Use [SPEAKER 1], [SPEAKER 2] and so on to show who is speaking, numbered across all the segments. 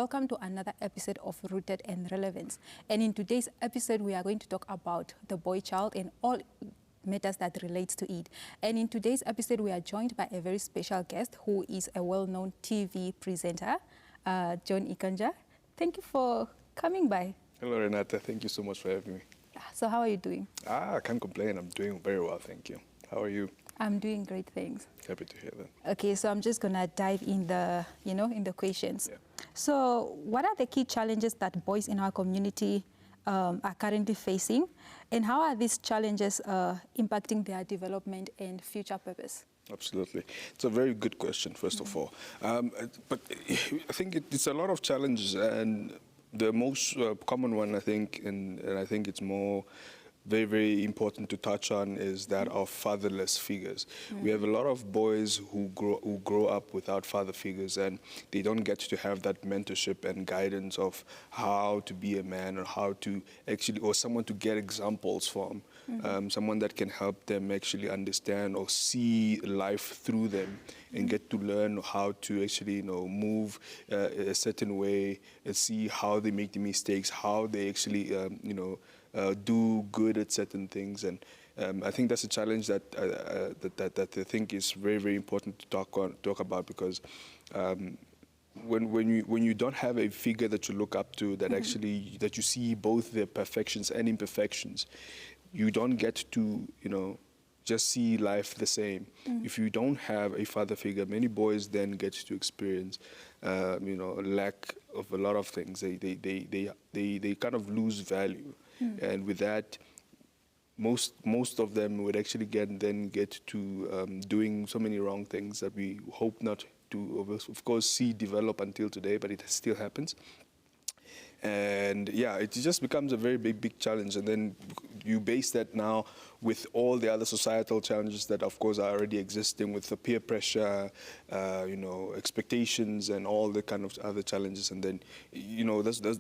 [SPEAKER 1] welcome to another episode of Rooted and Relevance. And in today's episode, we are going to talk about the boy child and all matters that relates to it. And in today's episode, we are joined by a very special guest who is a well-known TV presenter, John Ikanja. Thank you for coming by.
[SPEAKER 2] Hello, Renata. Thank you so much for having me.
[SPEAKER 1] So how are you doing?
[SPEAKER 2] I can't complain. I'm doing very well, thank you. How are you?
[SPEAKER 1] I'm doing great, thanks.
[SPEAKER 2] Happy to hear that.
[SPEAKER 1] Okay, so I'm just gonna dive in the questions.
[SPEAKER 2] Yeah.
[SPEAKER 1] So what are the key challenges that boys in our community are currently facing, and how are these challenges impacting their development and future purpose?
[SPEAKER 2] Absolutely. It's a very good question, first of all. But I think it's a lot of challenges, and the most common one, I think, and I think it's more very, very important to touch on, is that of fatherless figures. We have a lot of boys who grow up without father figures, and they don't get to have that mentorship and guidance of how to be a man, or how to actually, or someone to get examples from, someone that can help them actually understand or see life through them, and get to learn how to actually, move a certain way, and see how they make the mistakes, how they actually, do good at certain things. And I think that's a challenge that I think is very, very important to talk about, because when you don't have a figure that you look up to, that actually, that you see both their perfections and imperfections, you don't get to, just see life the same. If you don't have a father figure, many boys then get to experience, a lack of a lot of things. They kind of lose value. And with that, most of them would actually get to doing so many wrong things that we hope not to, of course, see develop until today, but it still happens. And yeah, it just becomes a very big challenge. And then you base that now with all the other societal challenges that, of course, are already existing, with the peer pressure, expectations, and all the kind of other challenges. And then,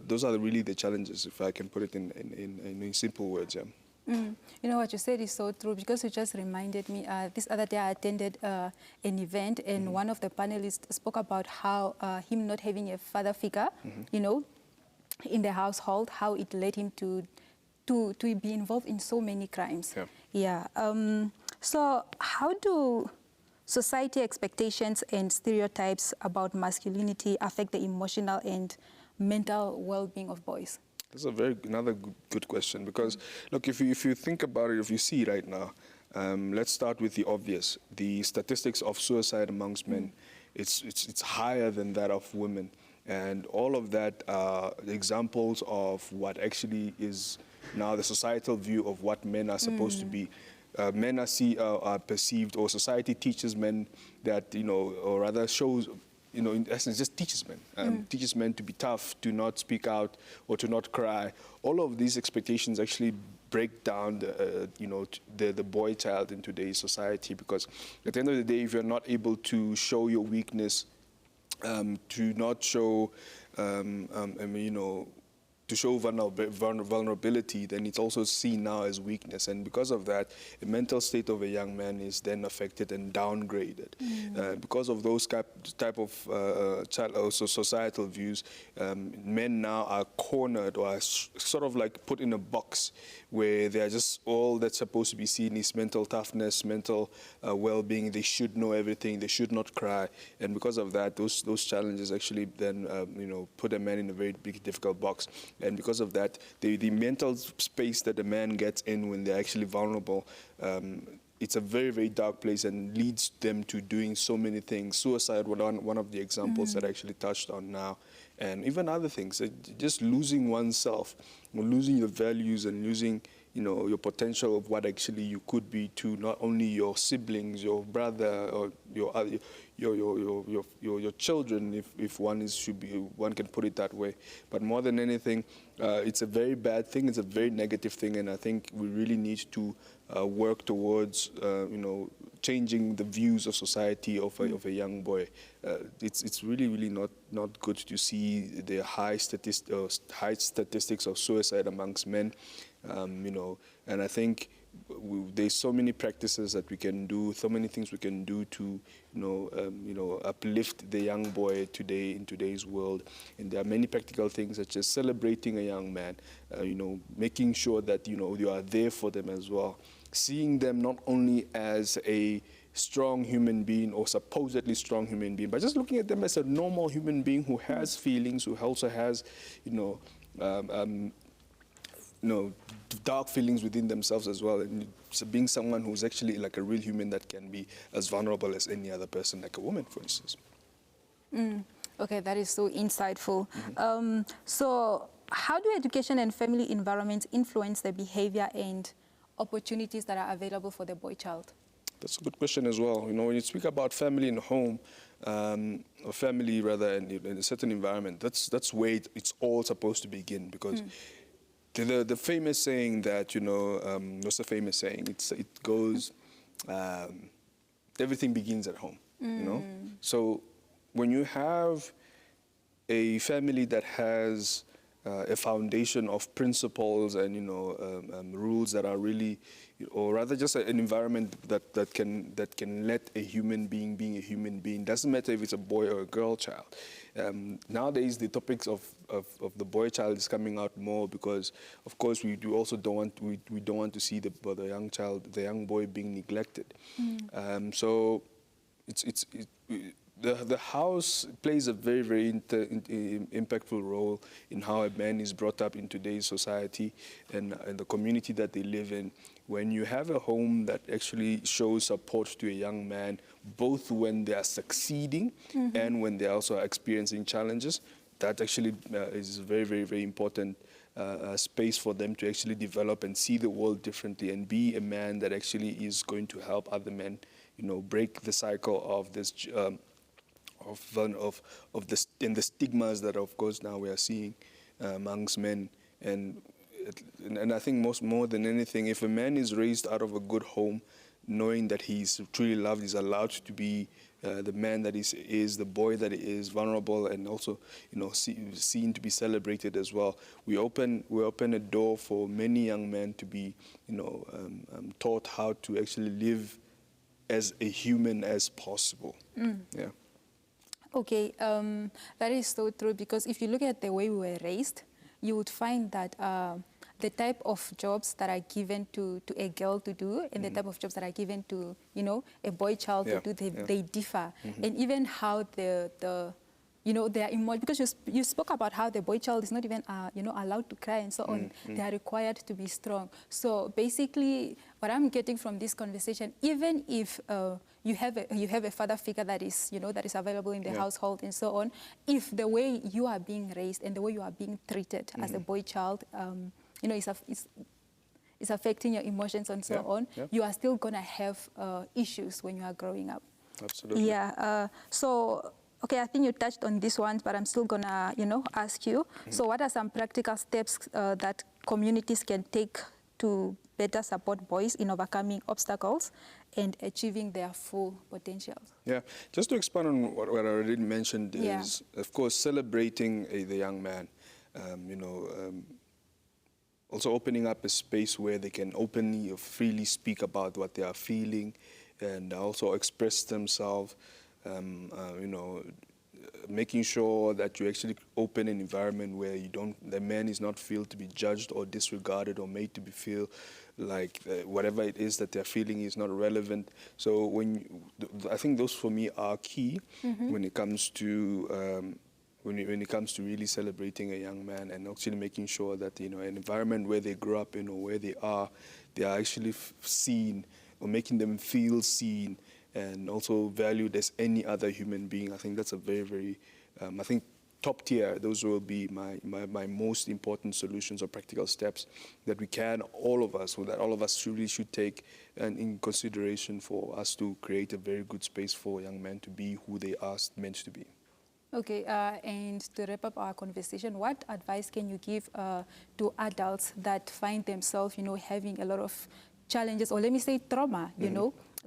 [SPEAKER 2] those are really the challenges, if I can put it in simple words. Yeah.
[SPEAKER 1] You know what you said is so true, because it just reminded me, this other day I attended an event, and one of the panelists spoke about how him not having a father figure, in the household, how it led him to be involved in so many crimes. Yeah. So how do society expectations and stereotypes about masculinity affect the emotional and mental well-being of boys?
[SPEAKER 2] That's another good question, because look, if you think about it, if you see right now, let's start with the obvious. The statistics of suicide amongst men, it's higher than that of women. And all of that are examples of what actually is now the societal view of what men are supposed to be. Men are perceived, or society teaches men that, or rather shows, in essence, just teaches men. Teaches men to be tough, to not speak out, or to not cry. All of these expectations actually break down the boy child in today's society, because at the end of the day, if you're not able to show your weakness, to not show, to show vulnerability, then it's also seen now as weakness. And because of that, the mental state of a young man is then affected and downgraded. Because of those type of societal views, men now are cornered, or are sort of like put in a box, where they are just, all that's supposed to be seen is mental toughness, mental well-being. They should know everything. They should not cry. And because of that, those challenges actually then put a man in a very big, difficult box. And because of that, the mental space that a man gets in when they're actually vulnerable, it's a very, very dark place, and leads them to doing so many things. Suicide was one of the examples that I actually touched on now. And even other things, just losing oneself, losing your values, and losing, your potential of what actually you could be to not only your siblings, your brother, or your children, if one can put it that way. But more than anything, it's a very bad thing. It's a very negative thing, and I think we really need to work towards, changing the views of society of a young boy. It's really, really not good to see the high statistics of suicide amongst men, and I think there's so many practices that we can do, so many things we can do to, uplift the young boy today in today's world. And there are many practical things such as celebrating a young man, making sure that, you are there for them as well. Seeing them not only as a strong human being or supposedly strong human being, but just looking at them as a normal human being who has feelings, who also has, dark feelings within themselves as well, and so being someone who's actually like a real human that can be as vulnerable as any other person, like a woman, for instance.
[SPEAKER 1] Okay, that is so insightful. So how do education and family environments influence the behavior and opportunities that are available for the boy child?
[SPEAKER 2] That's a good question as well. When you speak about family in home, or family rather in a certain environment, that's where it's all supposed to begin, because the famous saying that, what's the famous saying? It goes, everything begins at home, So when you have a family that has a foundation of principles and rules that are really, or rather just an environment that can let a human being being a human being. Doesn't matter if it's a boy or a girl child. Nowadays the topics of the boy child is coming out more because, of course, we don't want to see the young boy being neglected. So the house plays a very, very impactful role in how a man is brought up in today's society and the community that they live in. When you have a home that actually shows support to a young man, both when they are succeeding and when they are also experiencing challenges, that actually is a very, very, very important space for them to actually develop and see the world differently and be a man that actually is going to help other men, break the cycle of this of the stigmas that, of course, now we are seeing amongst men. And I think more than anything, if a man is raised out of a good home, knowing that he's truly loved, he's allowed to be the man that he is, the boy that he is, vulnerable, and also, seen to be celebrated as well. We open a door for many young men to be, taught how to actually live as a human as possible. Yeah.
[SPEAKER 1] Okay, that is so true, because if you look at the way we were raised, you would find that the type of jobs that are given to a girl to do and the type of jobs that are given to, a boy child to do, they differ. And even how they are because you spoke about how the boy child is not even, allowed to cry and so on. They are required to be strong. So basically, what I'm getting from this conversation, even if you have a father figure that is, that is available in the household and so on, if the way you are being raised and the way you are being treated as a boy child, is affecting your emotions and so on, you are still gonna have issues when you are growing up.
[SPEAKER 2] Absolutely.
[SPEAKER 1] Yeah. So. Okay, I think you touched on this one, but I'm still gonna, ask you. So what are some practical steps that communities can take to better support boys in overcoming obstacles and achieving their full potential?
[SPEAKER 2] Yeah, just to expand on what I already mentioned is, of course, celebrating the young man, also opening up a space where they can openly or freely speak about what they are feeling and also express themselves. Making sure that you actually open an environment where the man is not feel to be judged or disregarded or made to be feel like whatever it is that they're feeling is not relevant. So I think those for me are key when it comes to when it comes to really celebrating a young man and actually making sure that an environment where they grow up in or where they are actually seen or making them feel seen and also valued as any other human being. I think that's a very, very, I think top tier. Those will be my most important solutions or practical steps that all of us really should take in consideration for us to create a very good space for young men to be who they are meant to be.
[SPEAKER 1] Okay, and to wrap up our conversation, what advice can you give to adults that find themselves, having a lot of challenges, or let me say trauma,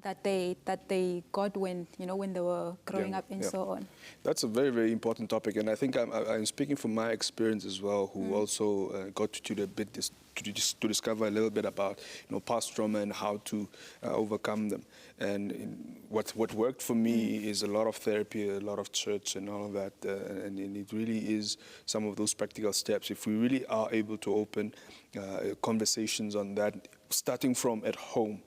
[SPEAKER 1] that they got when when they were growing up and so on.
[SPEAKER 2] That's a very, very important topic, and I think I'm speaking from my experience as well, who also got to discover a little bit about past trauma and how to overcome them. And what worked for me is a lot of therapy, a lot of church, and all of that, and it really is some of those practical steps. If we really are able to open conversations on that, starting from at home.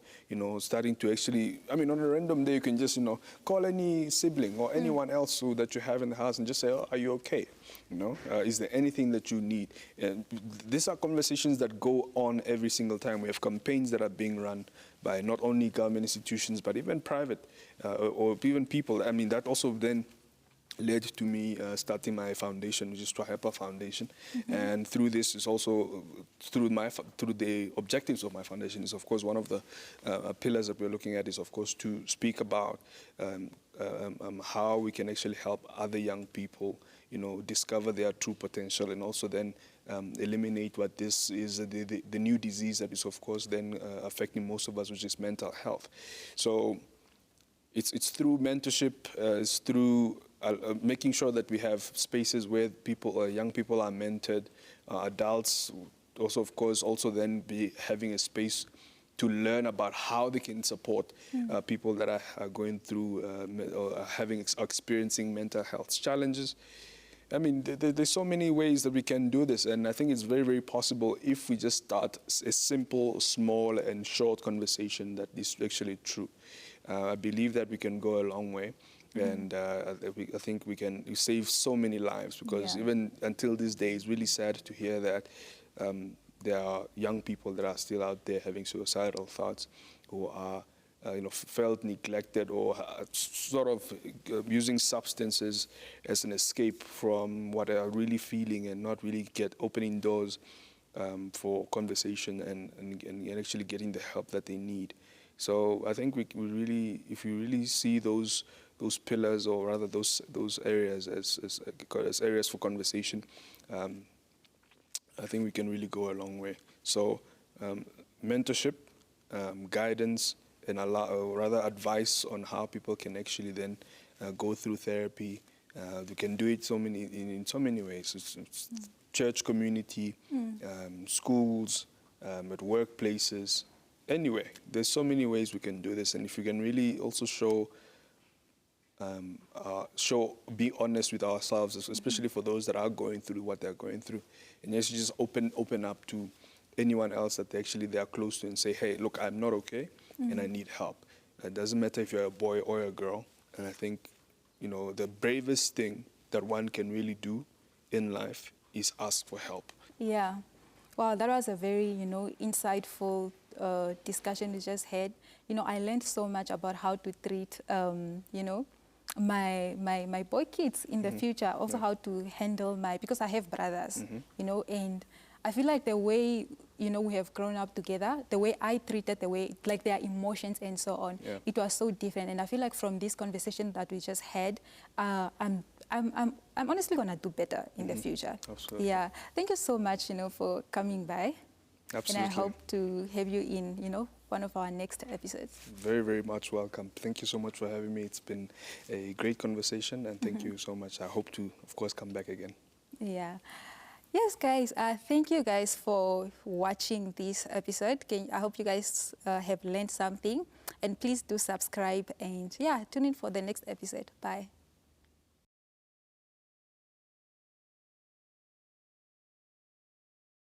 [SPEAKER 2] Starting to actually, I mean, on a random day, you can just, call any sibling or anyone else that you have in the house and just say, oh, are you okay? Is there anything that you need? And these are conversations that go on every single time. We have campaigns that are being run by not only government institutions, but even private or even people. I mean, that also then led to me starting my foundation, which is Twahepa Foundation, and through this is also through the objectives of my foundation is of course one of the pillars that we're looking at is of course to speak about how we can actually help other young people, discover their true potential, and also then eliminate what this is the new disease that is of course then affecting most of us, which is mental health. So it's through mentorship, it's through making sure that we have spaces where young people are mentored, adults also, of course, also then be having a space to learn about how they can support people that are going through or experiencing mental health challenges. I mean, there's so many ways that we can do this, and I think it's very, very possible if we just start a simple, small, and short conversation that is actually true. I believe that we can go a long way. And I think we can save so many lives, because even until this day, it's really sad to hear that there are young people that are still out there having suicidal thoughts, who are felt neglected or sort of using substances as an escape from what they are really feeling, and not really opening doors for conversation and actually getting the help that they need. So I think we really, if we really see those pillars, or rather those areas as areas for conversation, I think we can really go a long way. So mentorship, guidance, and advice on how people can actually then go through therapy. We can do it in so many ways. It's church community, schools, at workplaces. Anyway, there's so many ways we can do this, and if we can really also be honest with ourselves, especially for those that are going through what they're going through, and just open up to anyone else that they are close to, and say, hey, look, I'm not okay, and I need help. It doesn't matter if you're a boy or a girl, and I think the bravest thing that one can really do in life is ask for help.
[SPEAKER 1] Yeah. Wow, that was a very, insightful discussion we just had. I learned so much about how to treat, my boy kids in the future. Also how to handle because I have brothers, and I feel like the way, we have grown up together, the way I treated, the way, like their emotions and so on, it was so different. And I feel like from this conversation that we just had, I'm honestly going to do better in the future.
[SPEAKER 2] Absolutely.
[SPEAKER 1] Yeah. Thank you so much, for coming by.
[SPEAKER 2] Absolutely.
[SPEAKER 1] And I hope to have you in, one of our next episodes.
[SPEAKER 2] Very, very much welcome. Thank you so much for having me. It's been a great conversation, and thank you so much. I hope to, of course, come back again.
[SPEAKER 1] Yeah. Yes, guys, thank you guys for watching this episode. I hope you guys have learned something, and please do subscribe, and tune in for the next episode. Bye.